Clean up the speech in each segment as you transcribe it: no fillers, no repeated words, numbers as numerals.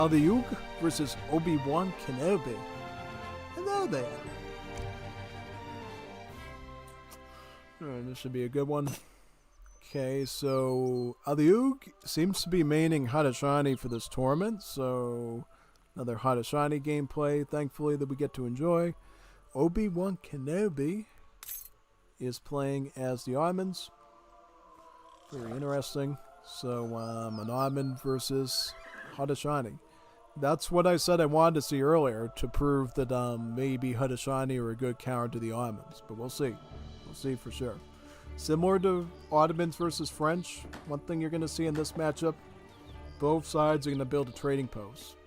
Aileyugg versus Obi-Wan Kenobi. Hello there. Alright, this should be a good one. Okay, so Aileyugg seems to be maining Hadashani for this tournament, so another Hadashani gameplay, thankfully, that we get to enjoy. Obi-Wan Kenobi is playing as the Ottomans. Very interesting. So, an Ottoman versus Hadashani. That's what I said I wanted to see earlier, to prove that maybe Hadashani are a good counter to the Ottomans. But we'll see. We'll see for sure. Similar to Ottomans versus French, one thing you're going to see in this matchup, both sides are going to build a trading post.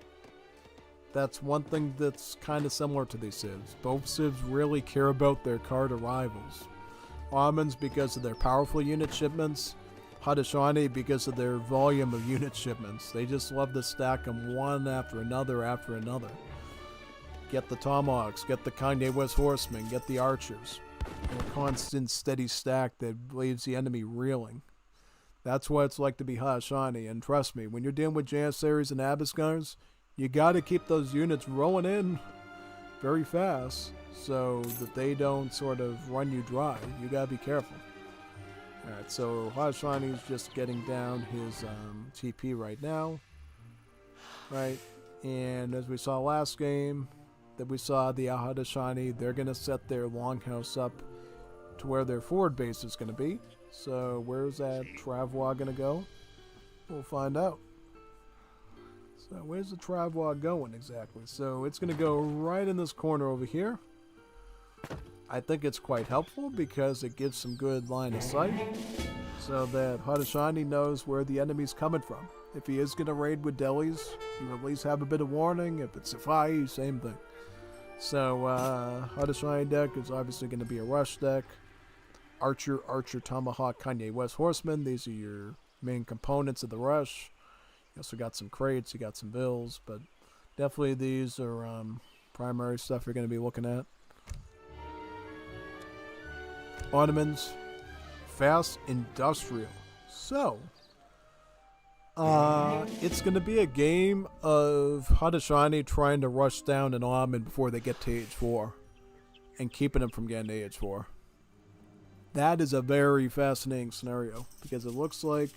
That's one thing that's kind of similar to these civs. Both civs really care about their card arrivals. Ottomans because of their powerful unit shipments, Hadashani because of their volume of unit shipments. They just love to stack them one after another after another. Get the Tomahawks, get the Kanye West Horsemen, get the Archers. A constant steady stack that leaves the enemy reeling. That's what it's like to be Hadashani, and trust me, when you're dealing with Janissaries and Abiskars, you gotta keep those units rolling in very fast so that they don't sort of run you dry. You gotta be careful. Alright, so Hadashani's just getting down his TP right now. Right, and as we saw last game, that we saw the Hadashani, they're going to set their longhouse up to where their forward base is going to be. So where's that Travois going to go? We'll find out. So where's the Travois going exactly? So it's going to go right in this corner over here. I think it's quite helpful because it gives some good line of sight so that Hadashani knows where the enemy's coming from. If he is going to raid with delis, you at least have a bit of warning. If it's Safai, same thing. So, Hadashani deck is obviously going to be a rush deck. Archer, Tomahawk, Kanye West Horseman. These are your main components of the rush. You also got some crates, you got some bills, but definitely these are primary stuff you're going to be looking at. Ottomans, fast industrial. So, it's going to be a game of Hadashani trying to rush down an Ottoman before they get to age 4 and keeping them from getting to age 4. That is a very fascinating scenario because it looks like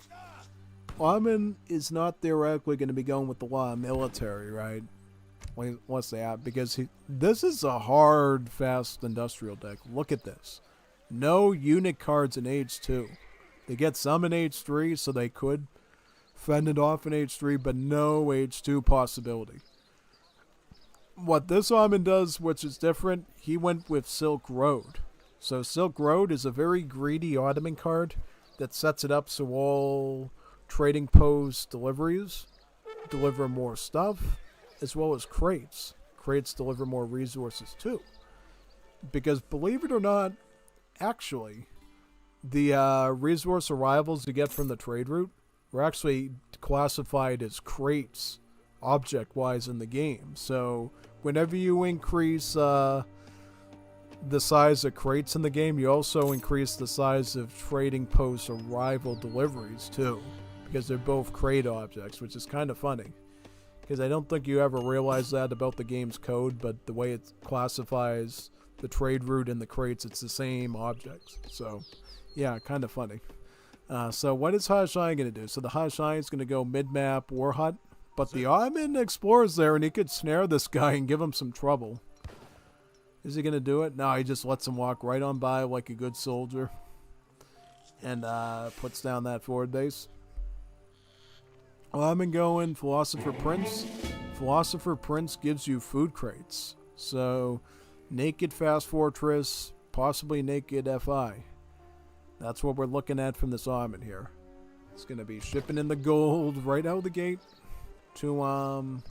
Ottoman is not theoretically going to be going with the law military, right? Once they have, because this is a hard, fast industrial deck. Look at this. No unit cards in age 2. They get some in age 3, so they could fend it off in age 3, but no age 2 possibility. What this Ottoman does, which is different, he went with Silk Road. So Silk Road is a very greedy Ottoman card that sets it up so all trading post deliveries deliver more stuff, as well as crates. Crates deliver more resources too. Because believe it or not, actually, the resource arrivals you get from the trade route were actually classified as crates object-wise in the game. So whenever you increase the size of crates in the game, you also increase the size of trading post arrival deliveries too, because they're both crate objects, which is kind of funny. Because I don't think you ever realize that about the game's code, but the way it classifies the trade route and the crates, it's the same objects. So yeah, kind of funny. So what is Hadashani going to do? So the Hadashani is going to go mid-map war hut, but the Ottoman explorer's there and he could snare this guy and give him some trouble. Is he going to do it? No, he just lets him walk right on by like a good soldier and puts down that forward base. Ottoman going Philosopher Prince. Philosopher Prince gives you food crates. So naked fast fortress, possibly naked FI. That's what we're looking at from this Ottoman here. It's going to be shipping in the gold right out of the gate to all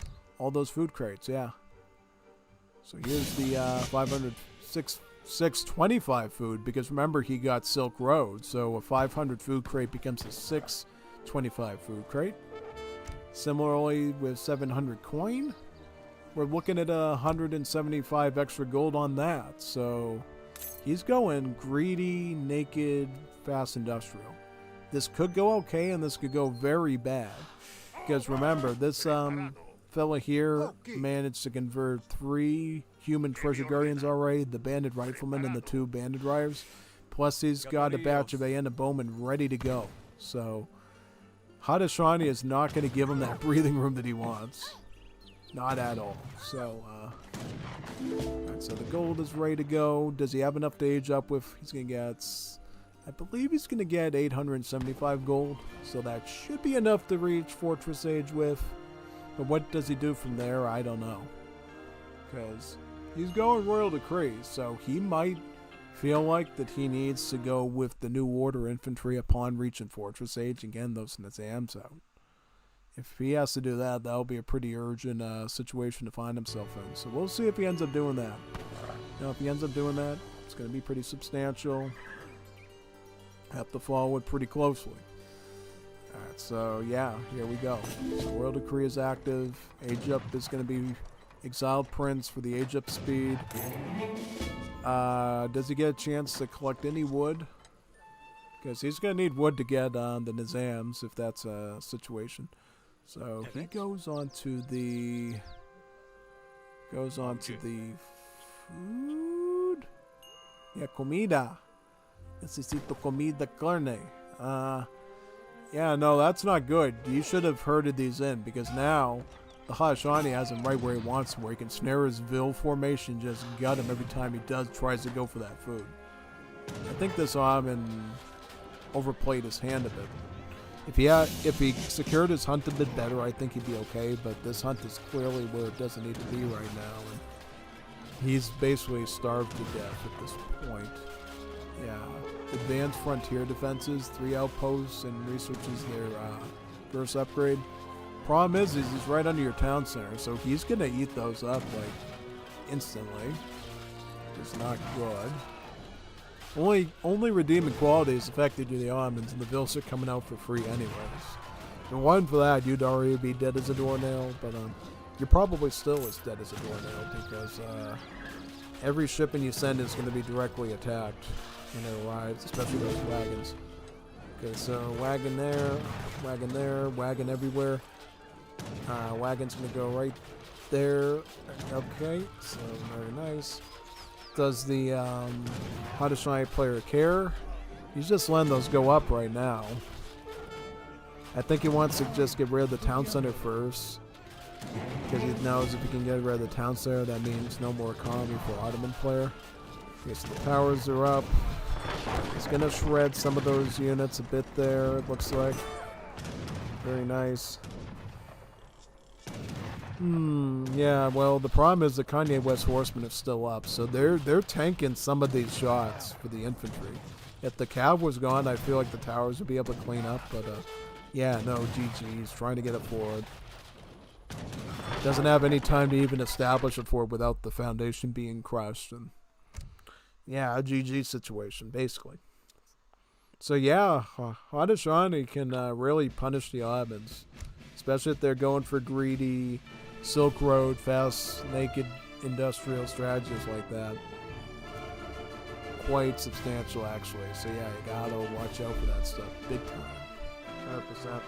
those food crates, yeah. So here's the 625 food, because remember he got Silk Road, so a 500 food crate becomes a 625 food crate. Similarly with 700 coin, we're looking at 175 extra gold on that, so he's going greedy, naked, fast industrial. This could go okay and this could go very bad. Because remember, this fella here managed to convert 3 human treasure guardians already, the banded rifleman and the 2 banded riders. Plus he's got a batch of Aeon bowmen ready to go. So Hadashani is not going to give him that breathing room that he wants. Not at all. So, right, so the gold is ready to go. Does he have enough to age up with? He's going to get, I believe he's going to get 875 gold. So that should be enough to reach Fortress Age with. But what does he do from there? I don't know. Because he's going Royal Decree. So he might feel like that he needs to go with the New Order infantry upon reaching Fortress Age and getting those Nizams out. If he has to do that, that'll be a pretty urgent situation to find himself in. So we'll see if he ends up doing that. Now, if he ends up doing that, it's going to be pretty substantial. Have to follow it pretty closely. Alright, so yeah, here we go. So Royal Decree is active. Age Up is going to be Exiled Prince for the Age Up speed. Does he get a chance to collect any wood? Because he's going to need wood to get the Nizams, if that's a situation. So he goes on to the food. Yeah, comida. Necesito comida carne. Yeah, no, that's not good. You should have herded these in, because now the Hadashani has him right where he wants him, where he can snare his Vil formation, just gut him every time he tries to go for that food. I think this Almond overplayed his hand a bit. If he secured his hunt a bit better, I think he'd be okay, but this hunt is clearly where it doesn't need to be right now, and he's basically starved to death at this point. Yeah, advanced frontier defenses, 3 outposts, and researches their first upgrade. Problem is he's right under your town center, so he's gonna eat those up like instantly. It's not good. Only redeeming qualities affected you the almonds, and the Vils are coming out for free anyways. And one for that, you'd already be dead as a doornail, but you're probably still as dead as a doornail, because every shipment you send is going to be directly attacked when it arrives, especially those wagons. Okay, so wagon there, wagon everywhere. Wagon's going to go right there. Okay, so very nice. Does the Hadashani player care? He's just letting those go up right now. I think he wants to just get rid of the town center first, because he knows if he can get rid of the town center, that means no more economy for Ottoman player. Okay, so the towers are up. He's gonna shred some of those units a bit there, it looks like. Very nice. Yeah, well, the problem is the Kanye West Horsemen are still up, so they're tanking some of these shots for the infantry. If the cav was gone, I feel like the towers would be able to clean up, but yeah, no, GG's trying to get it forward. Doesn't have any time to even establish a fort without the foundation being crushed, and yeah, a GG situation, basically. So yeah, Hadashani can really punish the Ottomans, especially if they're going for greedy Silk Road, fast, naked, industrial strategies like that. Quite substantial, actually. So yeah, you gotta watch out for that stuff, big time. 100%.